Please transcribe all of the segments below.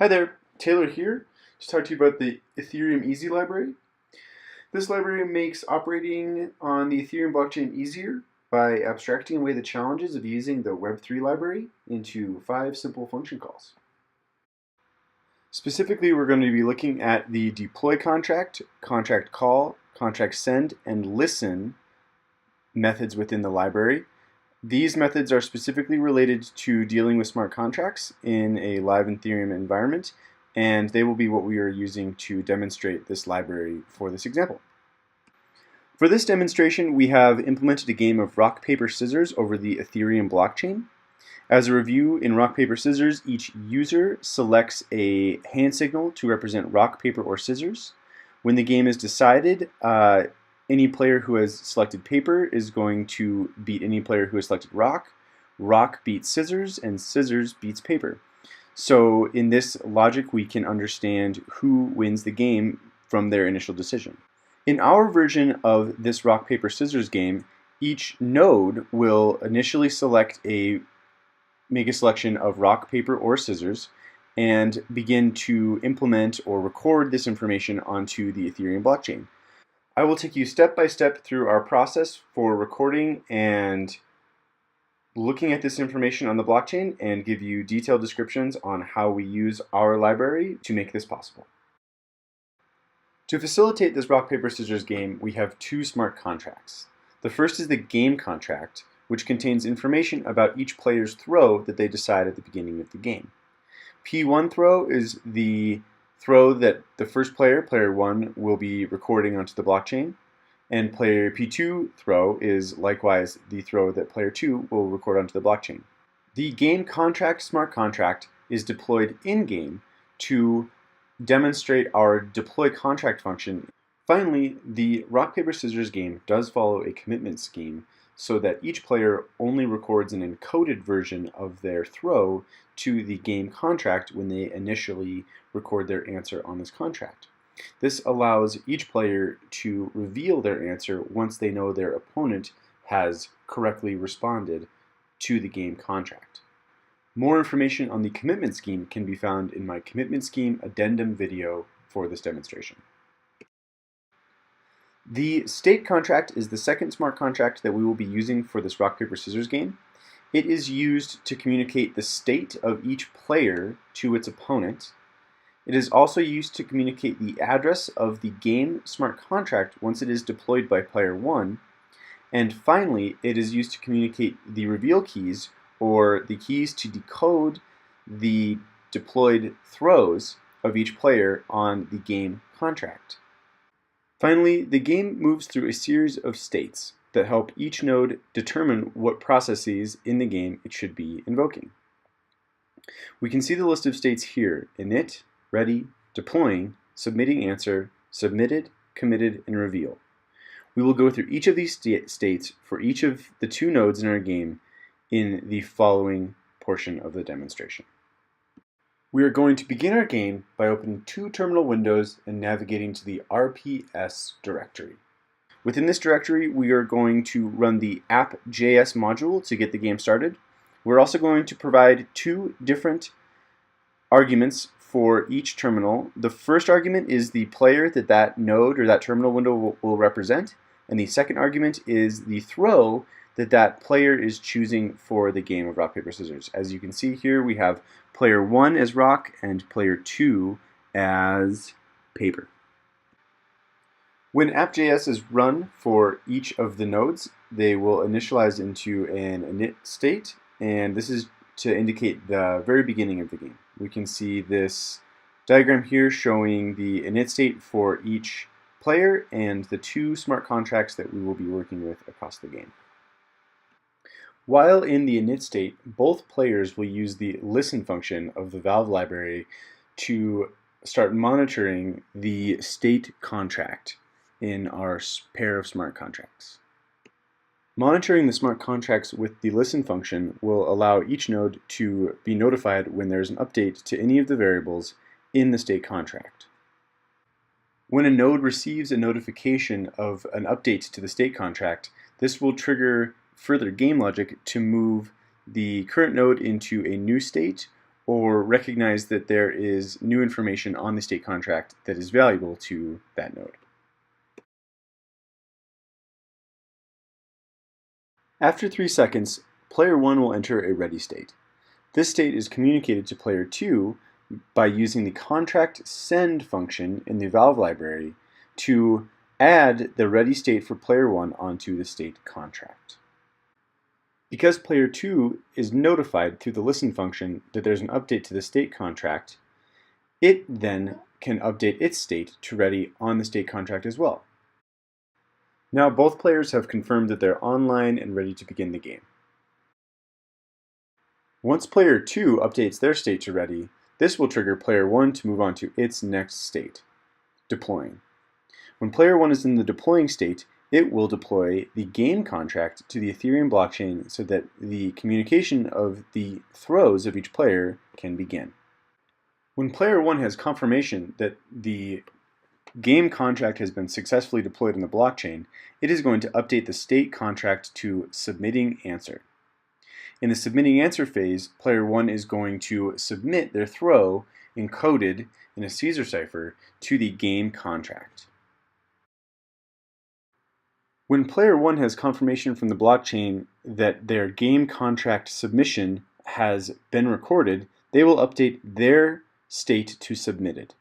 Hi there, Taylor here to talk to you about the Ethereum-Easy library. This library makes operating on the Ethereum blockchain easier by abstracting away the challenges of using the Web3 library into 5 simple function calls. Specifically, we're going to be looking at the deploy contract, contract call, contract send, and listen methods within the library. These methods are specifically related to dealing with smart contracts in a live Ethereum environment, and they will be what we are using to demonstrate this library for this example. For this demonstration, we have implemented a game of rock, paper, scissors over the Ethereum blockchain. As a review, in rock, paper, scissors, each user selects a hand signal to represent rock, paper, or scissors. When the game is decided, any player who has selected paper is going to beat any player who has selected rock. Rock beats scissors, and scissors beats paper. So in this logic, we can understand who wins the game from their initial decision. In our version of this rock, paper, scissors game, each node will initially make a selection of rock, paper, or scissors and begin to implement or record this information onto the Ethereum blockchain. I will take you step by step through our process for recording and looking at this information on the blockchain and give you detailed descriptions on how we use our library to make this possible. To facilitate this rock, paper, scissors game, we have 2 smart contracts. The first is the game contract, which contains information about each player's throw that they decide at the beginning of the game. P1 throw is the throw that the first player, player 1, will be recording onto the blockchain, and player P2 throw is likewise the throw that player 2 will record onto the blockchain. The game contract smart contract is deployed in-game to demonstrate our deploy contract function. Finally, the rock, paper, scissors game does follow a commitment scheme so that each player only records an encoded version of their throw to the game contract when they initially record their answer on this contract. This allows each player to reveal their answer once they know their opponent has correctly responded to the game contract. More information on the commitment scheme can be found in my commitment scheme addendum video for this demonstration. The state contract is the second smart contract that we will be using for this rock, paper, scissors game. It is used to communicate the state of each player to its opponent. It is also used to communicate the address of the game smart contract once it is deployed by player 1. And finally, it is used to communicate the reveal keys, or the keys to decode the deployed throws of each player on the game contract. Finally, the game moves through a series of states that help each node determine what processes in the game it should be invoking. We can see the list of states here: init, ready, deploying, submitting answer, submitted, committed, and reveal. We will go through each of these states for each of the 2 nodes in our game in the following portion of the demonstration. We are going to begin our game by opening 2 terminal windows and navigating to the RPS directory. Within this directory, we are going to run the app.js module to get the game started. We're also going to provide 2 different arguments for each terminal. The first argument is the player that node or that terminal window will represent, and the second argument is the throw that player is choosing for the game of rock, paper, scissors. As you can see here, we have player 1 as rock and player 2 as paper. When app.js is run for each of the nodes, they will initialize into an init state, and this is to indicate the very beginning of the game. We can see this diagram here showing the init state for each player and the 2 smart contracts that we will be working with across the game. While in the init state, both players will use the listen function of the Valve library to start monitoring the state contract in our pair of smart contracts. Monitoring the smart contracts with the listen function will allow each node to be notified when there's an update to any of the variables in the state contract. When a node receives a notification of an update to the state contract, this will trigger further game logic to move the current node into a new state or recognize that there is new information on the state contract that is valuable to that node. After 3 seconds, player 1 will enter a ready state. This state is communicated to player 2 by using the contract send function in the Valve library to add the ready state for player 1 onto the state contract. Because player 2 is notified through the listen function that there's an update to the state contract, it then can update its state to ready on the state contract as well. Now both players have confirmed that they're online and ready to begin the game. Once player 2 updates their state to ready, this will trigger player 1 to move on to its next state, deploying. When player 1 is in the deploying state, it will deploy the game contract to the Ethereum blockchain so that the communication of the throws of each player can begin. When player 1 has confirmation that the game contract has been successfully deployed on the blockchain, it is going to update the state contract to submitting answer. In the submitting answer phase, player 1 is going to submit their throw encoded in a Caesar cipher to the game contract. When player 1 has confirmation from the blockchain that their game contract submission has been recorded, they will update their state to submitted.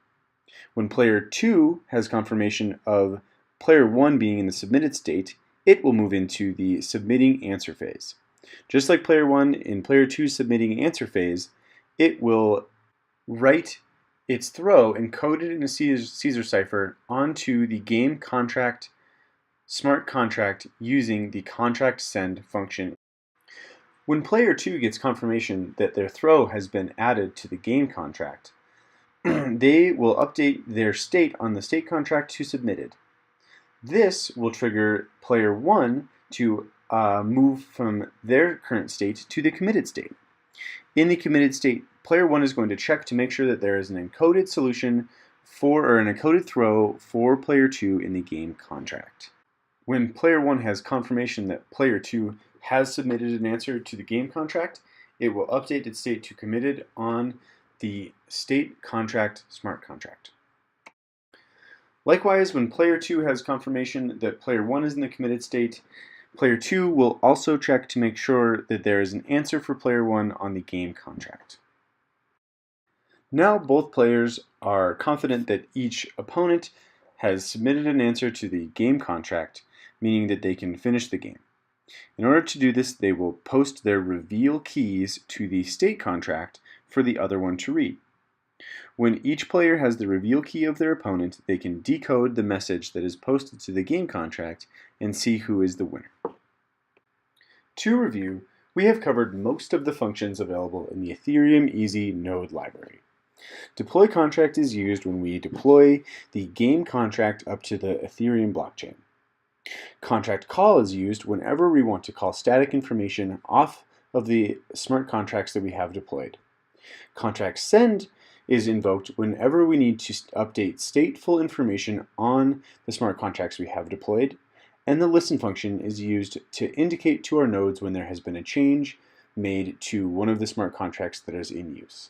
When player 2 has confirmation of player 1 being in the submitted state, it will move into the submitting answer phase. Just like player 1 in player 2's submitting answer phase, it will write its throw encoded in a Caesar cipher onto the game contract smart contract using the contract send function. When player 2 gets confirmation that their throw has been added to the game contract, they will update their state on the state contract to submitted. This will trigger player 1 to move from their current state to the committed state. In the committed state, player 1 is going to check to make sure that there is an encoded solution or an encoded throw for player 2 in the game contract. When player 1 has confirmation that player 2 has submitted an answer to the game contract, it will update its state to committed on the state contract smart contract. Likewise, when player 2 has confirmation that player 1 is in the committed state, player 2 will also check to make sure that there is an answer for player 1 on the game contract. Now both players are confident that each opponent has submitted an answer to the game contract, meaning that they can finish the game. In order to do this, they will post their reveal keys to the state contract for the other one to read. When each player has the reveal key of their opponent, they can decode the message that is posted to the game contract and see who is the winner. To review, we have covered most of the functions available in the Ethereum-Easy node library. Deploy contract is used when we deploy the game contract up to the Ethereum blockchain. Contract call is used whenever we want to call static information off of the smart contracts that we have deployed. Contract send is invoked whenever we need to update stateful information on the smart contracts we have deployed, and the listen function is used to indicate to our nodes when there has been a change made to one of the smart contracts that is in use.